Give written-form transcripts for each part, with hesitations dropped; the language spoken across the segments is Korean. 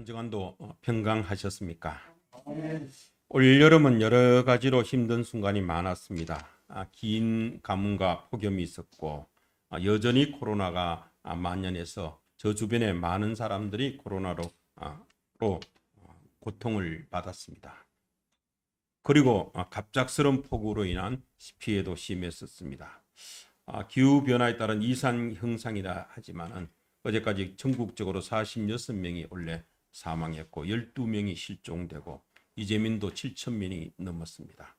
한 주간도 평강하셨습니까? 올여름은 여러 가지로 힘든 순간이 많았습니다. 긴 가뭄과 폭염이 있었고 여전히 코로나가 만연해서 저 주변에 많은 사람들이 코로나로 고통을 받았습니다. 그리고 갑작스러운 폭우로 인한 피해도 심했었습니다. 기후변화에 따른 이산 현상이라 하지만은 어제까지 전국적으로 46명이 원래 사망했고 12명이 실종되고 이재민도 7,000명이 넘었습니다.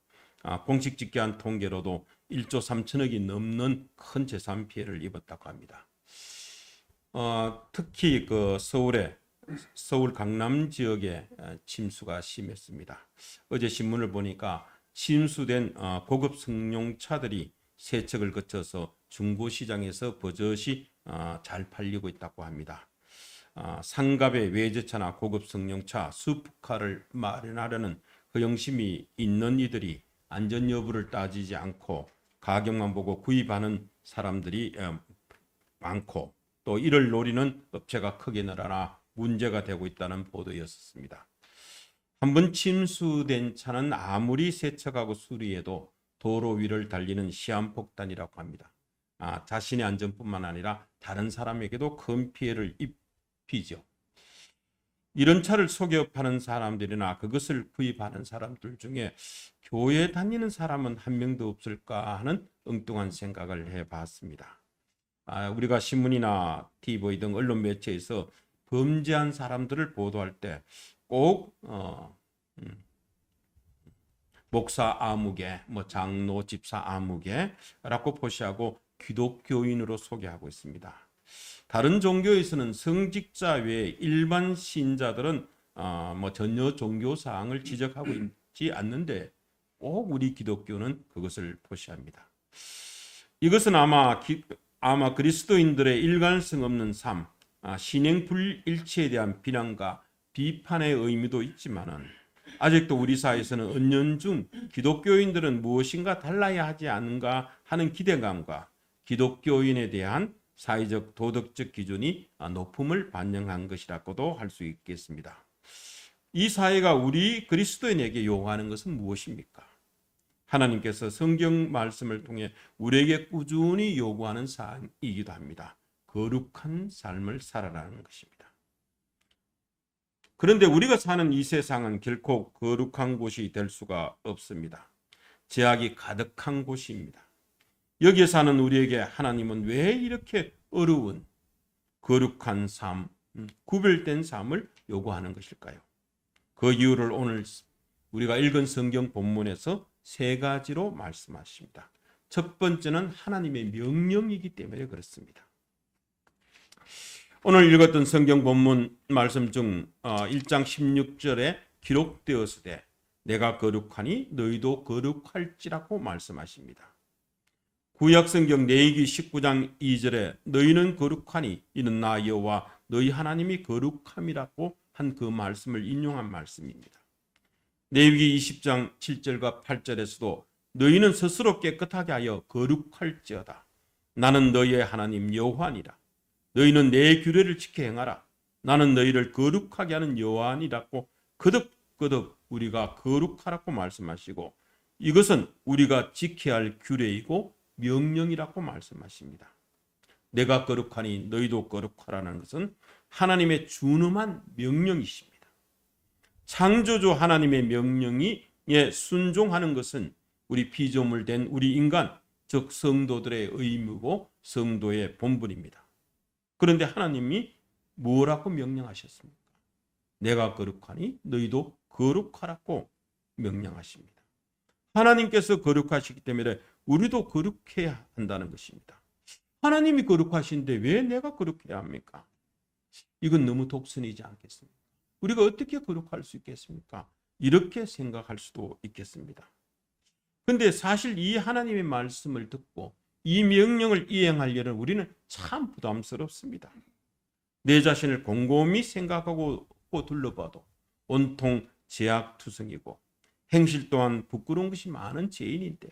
공식 집계한 통계로도 1조 3천억이 넘는 큰 재산 피해를 입었다고 합니다. 특히 서울 강남 지역에 침수가 심했습니다. 어제 신문을 보니까 침수된 고급 승용차들이 세척을 거쳐서 중고시장에서 버젓이 잘 팔리고 있다고 합니다. 상갑의 외제차나 고급 승용차, 슈퍼카를 마련하려는 허영심이 있는 이들이 안전 여부를 따지지 않고 가격만 보고 구입하는 사람들이 많고 또 이를 노리는 업체가 크게 늘어나 문제가 되고 있다는 보도였습니다. 한번 침수된 차는 아무리 세척하고 수리해도 도로 위를 달리는 시한폭탄이라고 합니다. 자신의 안전뿐만 아니라 다른 사람에게도 큰 피해를 입히죠. 이런 차를 속여 파는 사람들이나 그것을 구입하는 사람들 중에 교회 다니는 사람은 한 명도 없을까 하는 엉뚱한 생각을 해봤습니다. 우리가 신문이나 TV 등 언론 매체에서 범죄한 사람들을 보도할 때 꼭 목사 아무개, 장로, 집사 아무개라고 표시하고 기독교인으로 소개하고 있습니다. 다른 종교에서는 성직자 외에 일반 신자들은 전혀 종교 사항을 지적하고 있지 않는데 꼭 우리 기독교는 그것을 표시합니다. 이것은 아마 그리스도인들의 일관성 없는 삶, 신행 불일치에 대한 비난과 비판의 의미도 있지만은 아직도 우리 사회에서는 은연중 기독교인들은 무엇인가 달라야 하지 않은가 하는 기대감과 기독교인에 대한 사회적 도덕적 기준이 높음을 반영한 것이라고도 할 수 있겠습니다. 이 사회가 우리 그리스도인에게 요구하는 것은 무엇입니까? 하나님께서 성경 말씀을 통해 우리에게 꾸준히 요구하는 사항이기도 합니다. 거룩한 삶을 살아라는 것입니다. 그런데 우리가 사는 이 세상은 결코 거룩한 곳이 될 수가 없습니다. 죄악이 가득한 곳입니다. 여기에 사는 우리에게 하나님은 왜 이렇게 어려운 거룩한 삶, 구별된 삶을 요구하는 것일까요? 그 이유를 오늘 우리가 읽은 성경 본문에서 세 가지로 말씀하십니다. 첫 번째는 하나님의 명령이기 때문에 그렇습니다. 오늘 읽었던 성경 본문 말씀 중 1장 16절에 기록되었으되 내가 거룩하니 너희도 거룩할지라고 말씀하십니다. 구약 성경 레위기 19장 2절에 너희는 거룩하니 이는 나 여호와 너희 하나님이 거룩함이라고 한 그 말씀을 인용한 말씀입니다. 레위기 20장 7절과 8절에서도 너희는 스스로 깨끗하게 하여 거룩할지어다. 나는 너희의 하나님 여호와니라. 너희는 내 규례를 지켜 행하라. 나는 너희를 거룩하게 하는 여호와니라고 거듭거듭 우리가 거룩하라고 말씀하시고 이것은 우리가 지켜야 할 규례이고 명령이라고 말씀하십니다. 내가 거룩하니 너희도 거룩하라는 것은 하나님의 준엄한 명령이십니다. 창조주 하나님의 명령에 순종하는 것은 우리 피조물된 우리 인간, 즉 성도들의 의무고 성도의 본분입니다. 그런데 하나님이 뭐라고 명령하셨습니까? 내가 거룩하니 너희도 거룩하라고 명령하십니다. 하나님께서 거룩하시기 때문에 우리도 거룩해야 한다는 것입니다. 하나님이 거룩하신데 왜 내가 거룩해야 합니까? 이건 너무 독선이지 않겠습니까? 우리가 어떻게 거룩할 수 있겠습니까? 이렇게 생각할 수도 있겠습니다. 그런데 사실 이 하나님의 말씀을 듣고 이 명령을 이행하려는 우리는 참 부담스럽습니다. 내 자신을 곰곰이 생각하고 둘러봐도 온통 죄악투성이고 행실 또한 부끄러운 것이 많은 죄인인데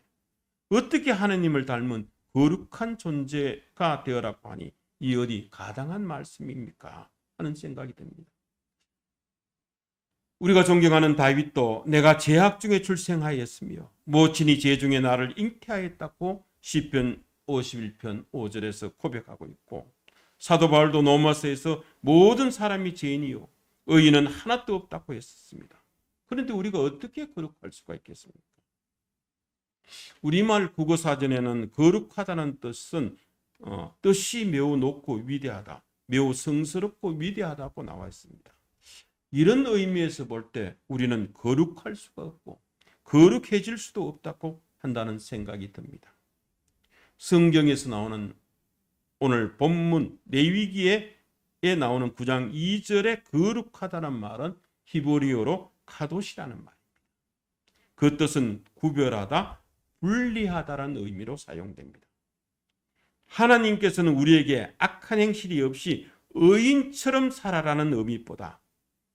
어떻게 하나님을 닮은 거룩한 존재가 되어라고 하니 이 어디 가당한 말씀입니까? 하는 생각이 듭니다. 우리가 존경하는 다윗도 내가 죄악 중에 출생하였으며 모친이 죄 중에 나를 잉태하였다고 시편 51편 5절에서 고백하고 있고, 사도 바울도 로마서에서 모든 사람이 죄인이요 의인은 하나도 없다고 했었습니다. 그런데 우리가 어떻게 거룩할 수가 있겠습니까? 우리말 국어사전에는 거룩하다는 뜻은 뜻이 매우 높고 위대하다, 매우 성스럽고 위대하다고 나와 있습니다. 이런 의미에서 볼 때 우리는 거룩할 수가 없고 거룩해질 수도 없다고 한다는 생각이 듭니다. 성경에서 나오는 오늘 본문 레위기에 나오는 9장 2절에 거룩하다는 말은 히브리어로 카도시라는 말입니다. 그 뜻은 구별하다, 분리하다라는 의미로 사용됩니다. 하나님께서는 우리에게 악한 행실이 없이 의인처럼 살아라는 의미보다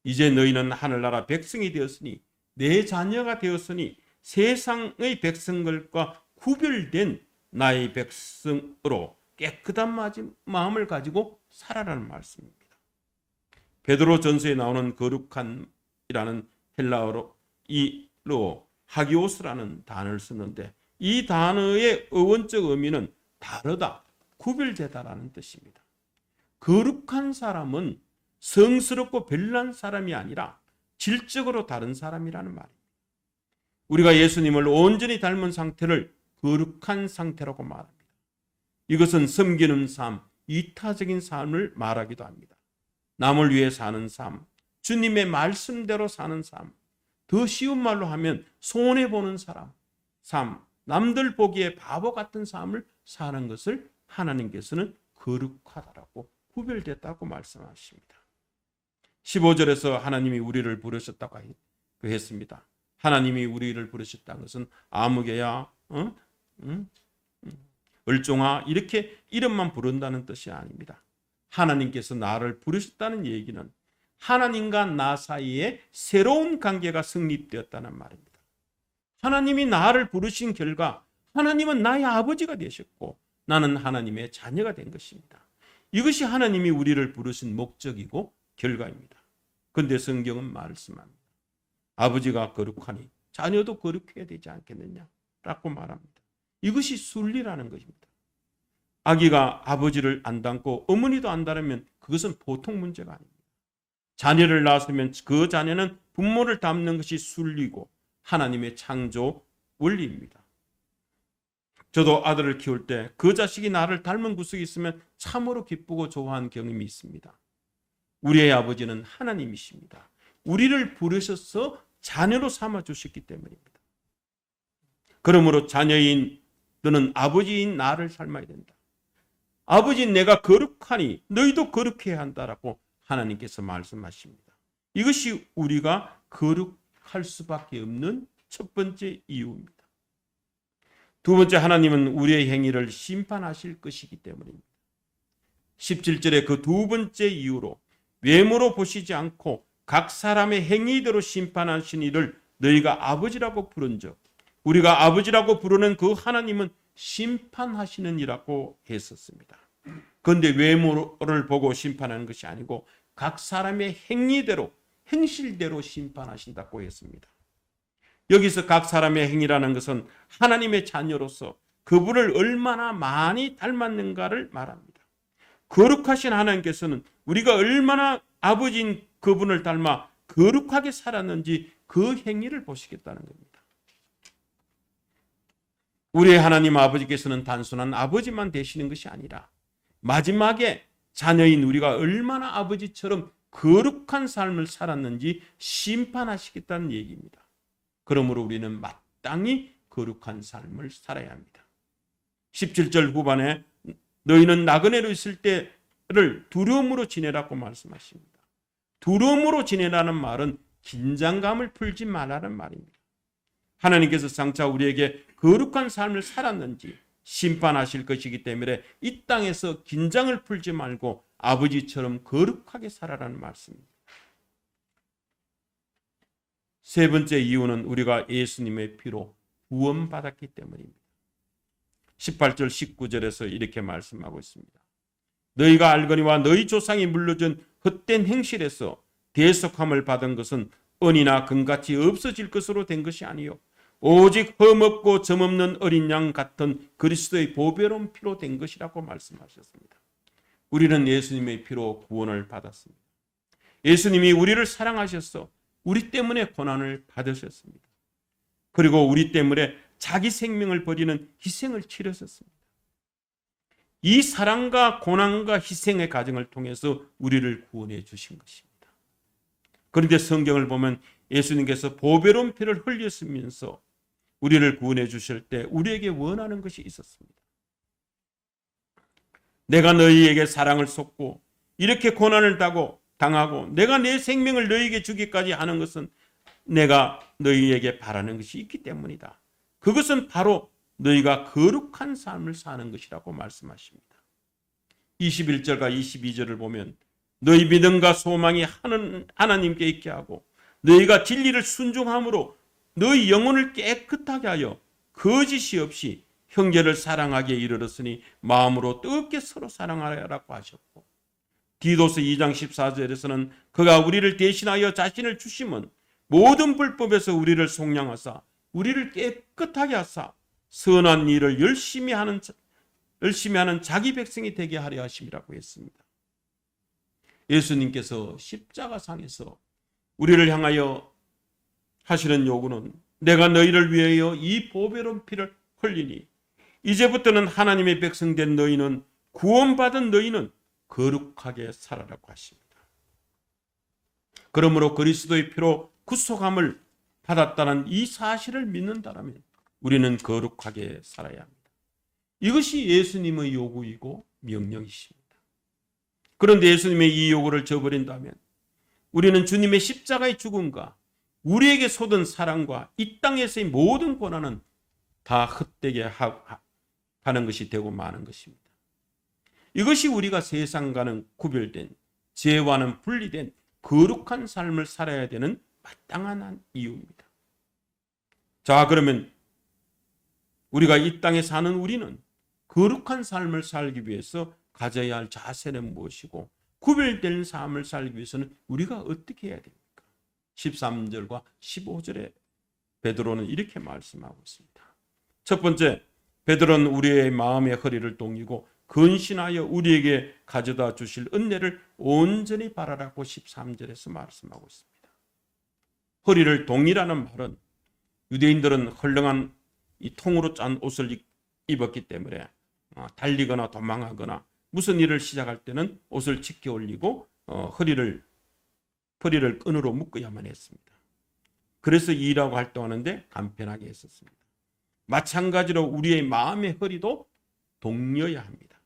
이제 너희는 하늘나라 백성이 되었으니 내 자녀가 되었으니 세상의 백성들과 구별된 나의 백성으로 깨끗한 마음을 가지고 살아라는 말씀입니다. 베드로 전서에 나오는 거룩한이라는 헬라어로 하기오스라는 단어를 쓰는데, 이 단어의 어원적 의미는 다르다, 구별되다라는 뜻입니다. 거룩한 사람은 성스럽고 별난 사람이 아니라 질적으로 다른 사람이라는 말입니다. 우리가 예수님을 온전히 닮은 상태를 거룩한 상태라고 말합니다. 이것은 섬기는 삶, 이타적인 삶을 말하기도 합니다. 남을 위해 사는 삶, 주님의 말씀대로 사는 삶, 더 쉬운 말로 하면 손해보는 삶, 남들 보기에 바보 같은 삶을 사는 것을 하나님께서는 거룩하다라고 구별됐다고 말씀하십니다. 15절에서 하나님이 우리를 부르셨다고 했습니다. 하나님이 우리를 부르셨다는 것은 아무개야, 을종아 이렇게 이름만 부른다는 뜻이 아닙니다. 하나님께서 나를 부르셨다는 얘기는 하나님과 나 사이에 새로운 관계가 성립되었다는 말입니다. 하나님이 나를 부르신 결과 하나님은 나의 아버지가 되셨고 나는 하나님의 자녀가 된 것입니다. 이것이 하나님이 우리를 부르신 목적이고 결과입니다. 그런데 성경은 말씀합니다. 아버지가 거룩하니 자녀도 거룩해야 되지 않겠느냐라고 말합니다. 이것이 순리라는 것입니다. 아기가 아버지를 안 닮고 어머니도 안 닮으면 그것은 보통 문제가 아닙니다. 자녀를 낳았으면 그 자녀는 부모를 닮는 것이 순리고 하나님의 창조 원리입니다. 저도 아들을 키울 때 그 자식이 나를 닮은 구석이 있으면 참으로 기쁘고 좋아하는 경험이 있습니다. 우리의 아버지는 하나님이십니다. 우리를 부르셔서 자녀로 삼아주셨기 때문입니다. 그러므로 자녀인 너는 아버지인 나를 닮아야 된다. 아버지인 내가 거룩하니 너희도 거룩해야 한다라고 하나님께서 말씀하십니다. 이것이 우리가 거룩할 수밖에 없는 첫 번째 이유입니다. 두 번째, 하나님은 우리의 행위를 심판하실 것이기 때문입니다. 17절에 그 두 번째 이유로 외모로 보시지 않고 각 사람의 행위대로 심판하신 이를 너희가 아버지라고 부른 적, 우리가 아버지라고 부르는 그 하나님은 심판하시는 이라고 했었습니다. 그런데 외모를 보고 심판하는 것이 아니고 각 사람의 행위대로, 행실대로 심판하신다고 했습니다. 여기서 각 사람의 행위라는 것은 하나님의 자녀로서 그분을 얼마나 많이 닮았는가를 말합니다. 거룩하신 하나님께서는 우리가 얼마나 아버지인 그분을 닮아 거룩하게 살았는지 그 행위를 보시겠다는 겁니다. 우리의 하나님 아버지께서는 단순한 아버지만 되시는 것이 아니라 마지막에 자녀인 우리가 얼마나 아버지처럼 거룩한 삶을 살았는지 심판하시겠다는 얘기입니다. 그러므로 우리는 마땅히 거룩한 삶을 살아야 합니다. 17절 후반에 너희는 나그네로 있을 때를 두려움으로 지내라고 말씀하십니다. 두려움으로 지내라는 말은 긴장감을 풀지 말라는 말입니다. 하나님께서 장차 우리에게 거룩한 삶을 살았는지 심판하실 것이기 때문에 이 땅에서 긴장을 풀지 말고 아버지처럼 거룩하게 살아라는 말씀입니다. 세 번째 이유는 우리가 예수님의 피로 구원받았기 때문입니다. 18절 19절에서 이렇게 말씀하고 있습니다. 너희가 알거니와 너희 조상이 물려준 헛된 행실에서 대속함을 받은 것은 은이나 금같이 없어질 것으로 된 것이 아니요 오직 흠없고 점없는 어린 양 같은 그리스도의 보배로운 피로 된 것이라고 말씀하셨습니다. 우리는 예수님의 피로 구원을 받았습니다. 예수님이 우리를 사랑하셔서 우리 때문에 고난을 받으셨습니다. 그리고 우리 때문에 자기 생명을 버리는 희생을 치르셨습니다. 이 사랑과 고난과 희생의 과정을 통해서 우리를 구원해 주신 것입니다. 그런데 성경을 보면 예수님께서 보배로운 피를 흘렸으면서 우리를 구원해 주실 때 우리에게 원하는 것이 있었습니다. 내가 너희에게 사랑을 쏟고 이렇게 고난을 당하고 내가 내 생명을 너희에게 주기까지 하는 것은 내가 너희에게 바라는 것이 있기 때문이다. 그것은 바로 너희가 거룩한 삶을 사는 것이라고 말씀하십니다. 21절과 22절을 보면 너희 믿음과 소망이 하나님께 있게 하고 너희가 진리를 순종함으로 너희 영혼을 깨끗하게 하여 거짓이 없이 형제를 사랑하기에 이르렀으니 마음으로 뜨겁게 서로 사랑하라고 하셨고 디도서 2장 14절에서는 그가 우리를 대신하여 자신을 주심은 모든 불법에서 우리를 속량하사 우리를 깨끗하게 하사 선한 일을 열심히 하는 자기 백성이 되게 하려 하심이라고 했습니다. 예수님께서 십자가상에서 우리를 향하여 하시는 요구는 내가 너희를 위하여 이 보배로운 피를 흘리니 이제부터는 하나님의 백성된 너희는 구원받은 너희는 거룩하게 살아라고 하십니다. 그러므로 그리스도의 피로 구속함을 받았다는 이 사실을 믿는다면 우리는 거룩하게 살아야 합니다. 이것이 예수님의 요구이고 명령이십니다. 그런데 예수님의 이 요구를 저버린다면 우리는 주님의 십자가의 죽음과 우리에게 쏟은 사랑과 이 땅에서의 모든 고난은 다 헛되게 하는 것이 되고 마는 것입니다. 이것이 우리가 세상과는 구별된 죄와는 분리된 거룩한 삶을 살아야 되는 마땅한 이유입니다. 자, 그러면 우리가 이 땅에 사는 우리는 거룩한 삶을 살기 위해서 가져야 할 자세는 무엇이고 구별된 삶을 살기 위해서는 우리가 어떻게 해야 됩니까? 13절과 15절에 베드로는 이렇게 말씀하고 있습니다. 첫 번째, 베드로는 우리의 마음의 허리를 동이고 근신하여 우리에게 가져다 주실 은혜를 온전히 바라라고 13절에서 말씀하고 있습니다. 허리를 동이라는 말은 유대인들은 헐렁한 이 통으로 짠 옷을 입었기 때문에 달리거나 도망하거나 무슨 일을 시작할 때는 옷을 찢겨 올리고 허리를 끈으로 묶어야만 했습니다. 그래서 일하고 활동하는데 간편하게 했었습니다. 마찬가지로 우리의 마음의 허리도 동여야 합니다.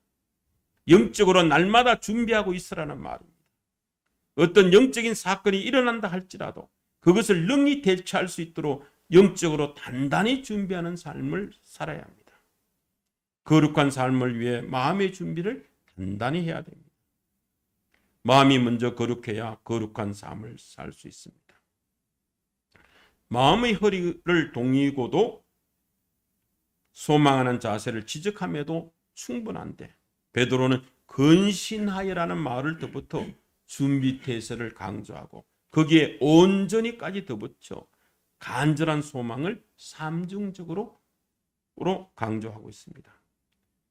영적으로 날마다 준비하고 있으라는 말입니다. 어떤 영적인 사건이 일어난다 할지라도 그것을 능히 대처할 수 있도록 영적으로 단단히 준비하는 삶을 살아야 합니다. 거룩한 삶을 위해 마음의 준비를 단단히 해야 됩니다. 마음이 먼저 거룩해야 거룩한 삶을 살 수 있습니다. 마음의 허리를 동이고도 소망하는 자세를 지적함에도 충분한데 베드로는 근신하여라는 말을 덧붙여 준비태세를 강조하고 거기에 온전히까지 덧붙여 간절한 소망을 삼중적으로 강조하고 있습니다.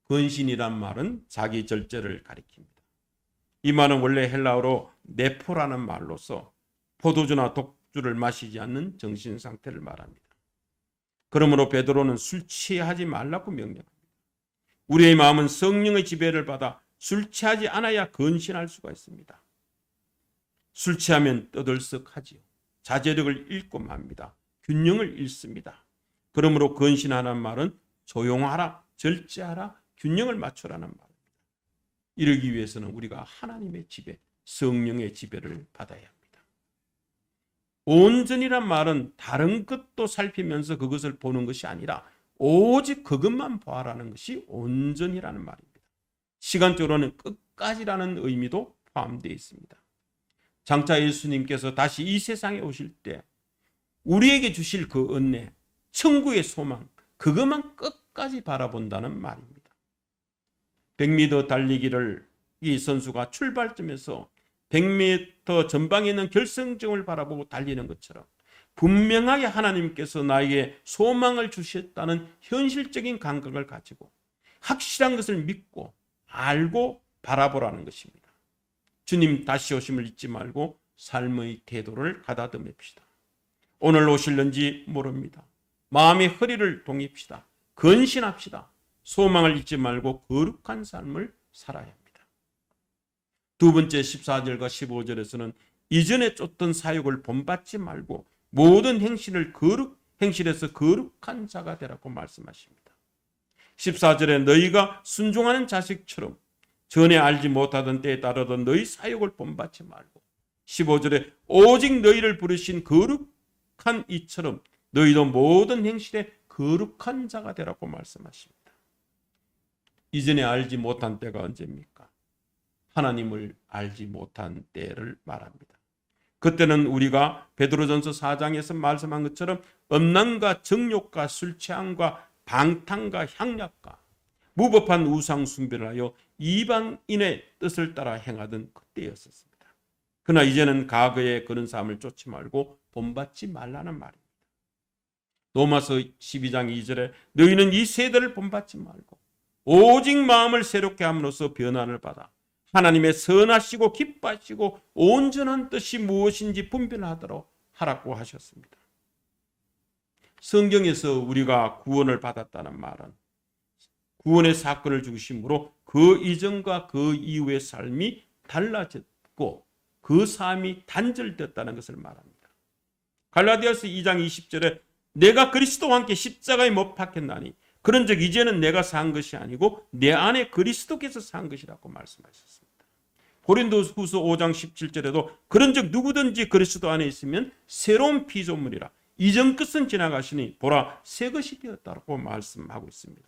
근신이란 말은 자기 절제를 가리킵니다. 이 말은 원래 헬라어로 네포라는 말로서 포도주나 독주를 마시지 않는 정신 상태를 말합니다. 그러므로 베드로는 술 취하지 말라고 명령합니다. 우리의 마음은 성령의 지배를 받아 술 취하지 않아야 근신할 수가 있습니다. 술 취하면 떠들썩하지요. 자제력을 잃고 맙니다. 균형을 잃습니다. 그러므로 근신하는 말은 조용하라, 절제하라, 균형을 맞추라는 말입니다. 이러기 위해서는 우리가 하나님의 지배, 성령의 지배를 받아야 합니다. 온전이란 말은 다른 것도 살피면서 그것을 보는 것이 아니라 오직 그것만 보아라는 것이 온전이라는 말입니다. 시간적으로는 끝까지라는 의미도 포함되어 있습니다. 장차 예수님께서 다시 이 세상에 오실 때 우리에게 주실 그 은혜, 천국의 소망, 그것만 끝까지 바라본다는 말입니다. 100m 달리기를 이 선수가 출발점에서 100m 전방에 있는 결승점을 바라보고 달리는 것처럼 분명하게 하나님께서 나에게 소망을 주셨다는 현실적인 감각을 가지고 확실한 것을 믿고 알고 바라보라는 것입니다. 주님 다시 오심을 잊지 말고 삶의 태도를 가다듬읍시다. 오늘 오실는지 모릅니다. 마음의 허리를 동입시다. 근신합시다. 소망을 잊지 말고 거룩한 삶을 살아야 합니다. 두 번째 14절과 15절에서는 이전에 쫓던 사욕을 본받지 말고 모든 행실에서 거룩한 자가 되라고 말씀하십니다. 14절에 너희가 순종하는 자식처럼 전에 알지 못하던 때에 따르던 너희 사욕을 본받지 말고 15절에 오직 너희를 부르신 거룩한 이처럼 너희도 모든 행실에 거룩한 자가 되라고 말씀하십니다. 이전에 알지 못한 때가 언제입니까? 하나님을 알지 못한 때를 말합니다. 그때는 우리가 베드로전서 4장에서 말씀한 것처럼 음란과 정욕과 술 취함과 방탕과 향락과 무법한 우상 숭배를 하여 이방인의 뜻을 따라 행하던 그때였었습니다. 그러나 이제는 과거의 그런 삶을 쫓지 말고 본받지 말라는 말입니다. 로마서 12장 2절에 너희는 이 세대를 본받지 말고 오직 마음을 새롭게 함으로써 변화를 받아 하나님의 선하시고 기뻐하시고 온전한 뜻이 무엇인지 분별하도록 하라고 하셨습니다. 성경에서 우리가 구원을 받았다는 말은 구원의 사건을 주심으로 그 이전과 그 이후의 삶이 달라졌고 그 삶이 단절됐다는 것을 말합니다. 갈라디아서 2장 20절에 내가 그리스도와 함께 십자가에 못 박혔나니 그런즉 이제는 내가 산 것이 아니고 내 안에 그리스도께서 산 것이라고 말씀하셨습니다. 고린도후서 5장 17절에도 그런즉 누구든지 그리스도 안에 있으면 새로운 피조물이라 이전 것은 지나가시니 보라 새 것이 되었다고 말씀하고 있습니다.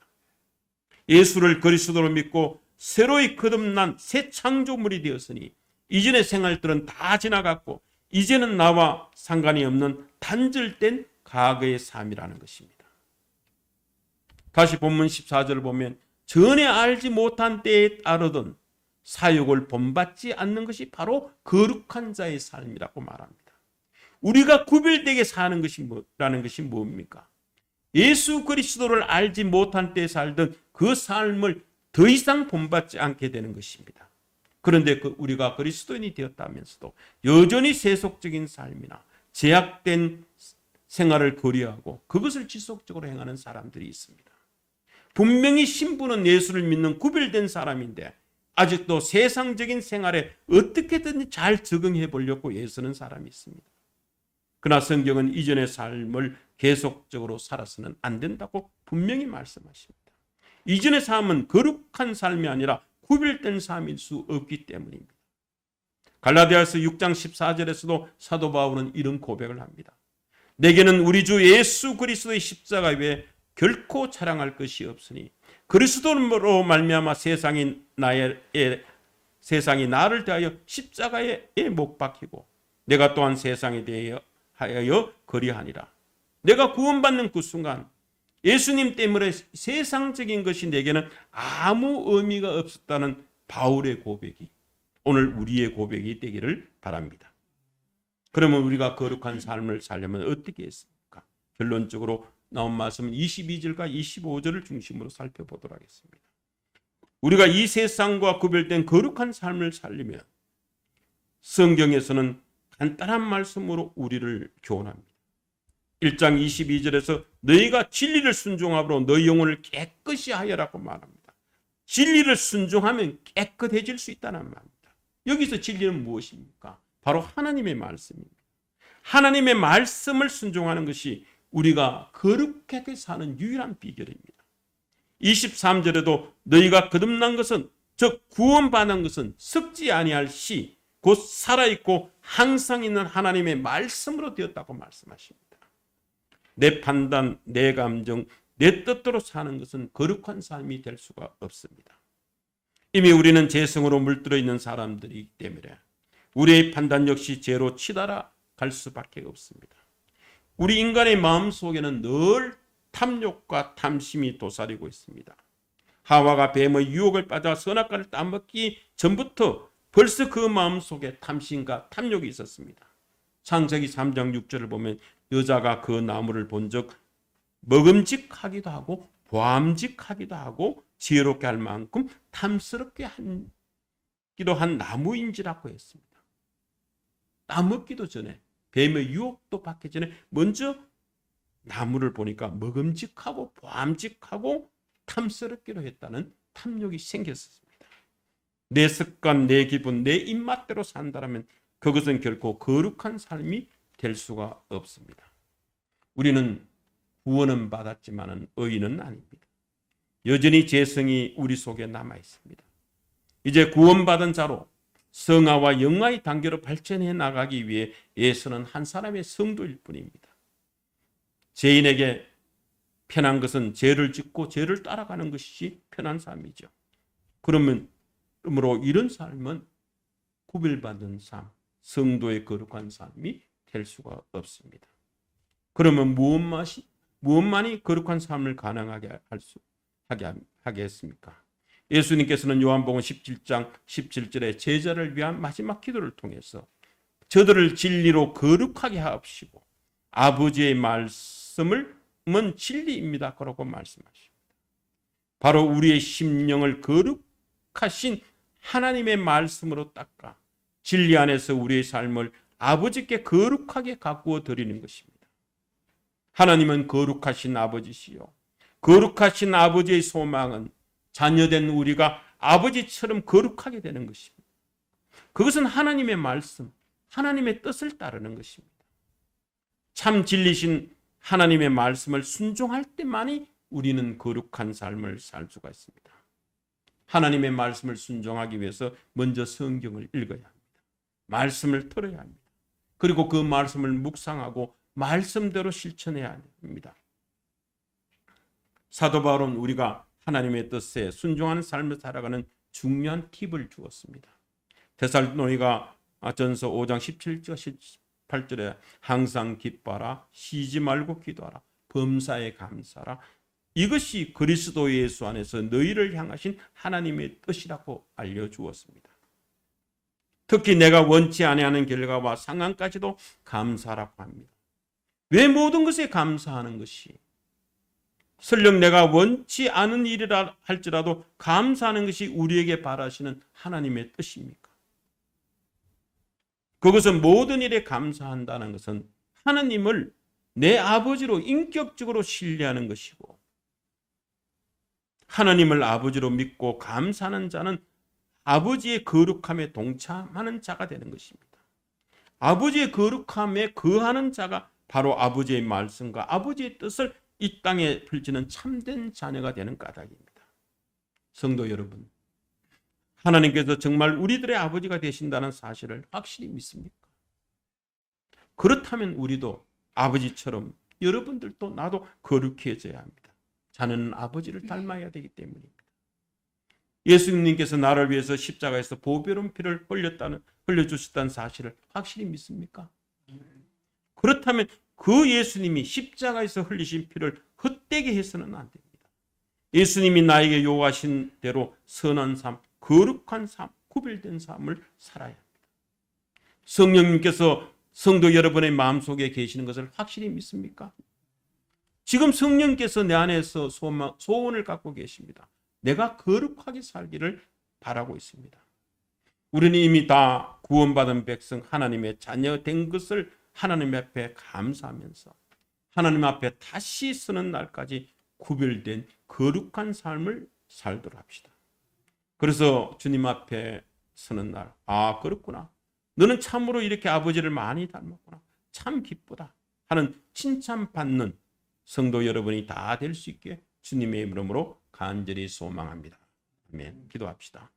예수를 그리스도로 믿고 새로이 거듭난 새 창조물이 되었으니 이전의 생활들은 다 지나갔고 이제는 나와 상관이 없는 단절된 과거의 삶이라는 것입니다. 다시 본문 14절을 보면 전에 알지 못한 때에 따르던 사욕을 본받지 않는 것이 바로 거룩한 자의 삶이라고 말합니다. 우리가 구별되게 사는 것이 뭐라는 것이 뭡니까? 예수 그리스도를 알지 못한 때에 살던 그 삶을 더 이상 본받지 않게 되는 것입니다. 그런데 우리가 그리스도인이 되었다면서도 여전히 세속적인 삶이나 제약된 생활을 거리하고 그것을 지속적으로 행하는 사람들이 있습니다. 분명히 신부는 예수를 믿는 구별된 사람인데 아직도 세상적인 생활에 어떻게든 잘 적응해 보려고 애쓰는 사람이 있습니다. 그러나 성경은 이전의 삶을 계속적으로 살아서는 안 된다고 분명히 말씀하십니다. 이전의 삶은 거룩한 삶이 아니라 구별된 삶일 수 없기 때문입니다. 갈라디아서 6장 14절에서도 사도 바울은 이런 고백을 합니다. 내게는 우리 주 예수 그리스도의 십자가 외에 결코 자랑할 것이 없으니 그리스도로 말미암아 세상이 나를 대하여 십자가에 못 박히고 내가 또한 세상에 대하여 거리하니라. 내가 구원받는 그 순간 예수님 때문에 세상적인 것이 내게는 아무 의미가 없었다는 바울의 고백이 오늘 우리의 고백이 되기를 바랍니다. 그러면 우리가 거룩한 삶을 살려면 어떻게 했습니까? 결론적으로 나온 말씀은 22절과 25절을 중심으로 살펴보도록 하겠습니다. 우리가 이 세상과 구별된 거룩한 삶을 살리면 성경에서는 간단한 말씀으로 우리를 교훈합니다. 1장 22절에서 너희가 진리를 순종함으로 너희 영혼을 깨끗이 하여라고 말합니다. 진리를 순종하면 깨끗해질 수 있다는 말입니다. 여기서 진리는 무엇입니까? 바로 하나님의 말씀입니다. 하나님의 말씀을 순종하는 것이 우리가 거룩하게 사는 유일한 비결입니다. 23절에도 너희가 거듭난 것은 즉 구원받은 것은 썩지 아니할 시 곧 살아있고 항상 있는 하나님의 말씀으로 되었다고 말씀하십니다. 내 판단, 내 감정, 내 뜻대로 사는 것은 거룩한 삶이 될 수가 없습니다. 이미 우리는 죄성으로 물들어 있는 사람들이기 때문에 우리의 판단 역시 죄로 치달아 갈 수밖에 없습니다. 우리 인간의 마음 속에는 늘 탐욕과 탐심이 도사리고 있습니다. 하와가 뱀의 유혹을 받아 선악과를 따먹기 전부터 벌써 그 마음속에 탐심과 탐욕이 있었습니다. 창세기 3장 6절을 보면 여자가 그 나무를 본즉 먹음직하기도 하고 보암직하기도 하고 지혜롭게 할 만큼 탐스럽게 하기도 한 나무인지라고 했습니다. 따먹기도 전에, 뱀의 유혹도 받기 전에 먼저 나무를 보니까 먹음직하고 보암직하고 탐스럽기로 했다는 탐욕이 생겼습니다. 내 습관, 내 기분, 내 입맛대로 산다면 그것은 결코 거룩한 삶이 될 수가 없습니다. 우리는 구원은 받았지만 의인은 아닙니다. 여전히 죄성이 우리 속에 남아 있습니다. 이제 구원받은 자로 성화와 영화의 단계로 발전해 나가기 위해 예수는 한 사람의 성도일 뿐입니다. 죄인에게 편한 것은 죄를 짓고 죄를 따라가는 것이 편한 삶이죠. 그러므로 이런 삶은 구별받은 삶, 성도의 거룩한 삶이 될 수가 없습니다. 그러면 무엇만이 거룩한 삶을 가능하게 하겠습니까? 예수님께서는 요한복음 17장 17절에 제자를 위한 마지막 기도를 통해서 저들을 진리로 거룩하게 하옵시고 아버지의 말씀은 진리입니다. 그러고 말씀하십니다. 바로 우리의 심령을 거룩하신 하나님의 말씀으로 닦아 진리 안에서 우리의 삶을 아버지께 거룩하게 가꾸어 드리는 것입니다. 하나님은 거룩하신 아버지시요. 거룩하신 아버지의 소망은 자녀된 우리가 아버지처럼 거룩하게 되는 것입니다. 그것은 하나님의 말씀, 하나님의 뜻을 따르는 것입니다. 참 진리신 하나님의 말씀을 순종할 때만이 우리는 거룩한 삶을 살 수가 있습니다. 하나님의 말씀을 순종하기 위해서 먼저 성경을 읽어야 합니다. 말씀을 들어야 합니다. 그리고 그 말씀을 묵상하고 말씀대로 실천해야 합니다. 사도 바울은 우리가 하나님의 뜻에 순종하는 삶을 살아가는 중요한 팁을 주었습니다. 데살로니가 전서 5장 17절 18절에 항상 기뻐하라, 쉬지 말고 기도하라, 범사에 감사하라. 이것이 그리스도 예수 안에서 너희를 향하신 하나님의 뜻이라고 알려주었습니다. 특히 내가 원치 아니하는 결과와 상황까지도 감사라고 합니다. 왜 모든 것에 감사하는 것이? 설령 내가 원치 않은 일이라 할지라도 감사하는 것이 우리에게 바라시는 하나님의 뜻입니까? 그것은 모든 일에 감사한다는 것은 하나님을 내 아버지로 인격적으로 신뢰하는 것이고, 하나님을 아버지로 믿고 감사하는 자는 아버지의 거룩함에 동참하는 자가 되는 것입니다. 아버지의 거룩함에 거하는 자가 바로 아버지의 말씀과 아버지의 뜻을 이 땅에 펼치는 참된 자녀가 되는 까닭입니다. 성도 여러분, 하나님께서 정말 우리들의 아버지가 되신다는 사실을 확실히 믿습니까? 그렇다면 우리도 아버지처럼 여러분들도 나도 거룩해져야 합니다. 자녀는 아버지를 닮아야 되기 때문입니다. 예수님께서 나를 위해서 십자가에서 보배로운 피를 흘려주셨다는 사실을 확실히 믿습니까? 그렇다면 그 예수님이 십자가에서 흘리신 피를 헛되게 해서는 안 됩니다. 예수님이 나에게 요구하신 대로 선한 삶, 거룩한 삶, 구별된 삶을 살아야 합니다. 성령님께서 성도 여러분의 마음속에 계시는 것을 확실히 믿습니까? 지금 성령께서 내 안에서 소원을 갖고 계십니다. 내가 거룩하게 살기를 바라고 있습니다. 우리는 이미 다 구원받은 백성, 하나님의 자녀 된 것을 하나님 앞에 감사하면서 하나님 앞에 다시 서는 날까지 구별된 거룩한 삶을 살도록 합시다. 그래서 주님 앞에 서는 날, 아 그렇구나, 너는 참으로 이렇게 아버지를 많이 닮았구나, 참 기쁘다 하는 칭찬받는 성도 여러분이 다 될 수 있게 주님의 이름으로 간절히 소망합니다. 아멘. 기도합시다.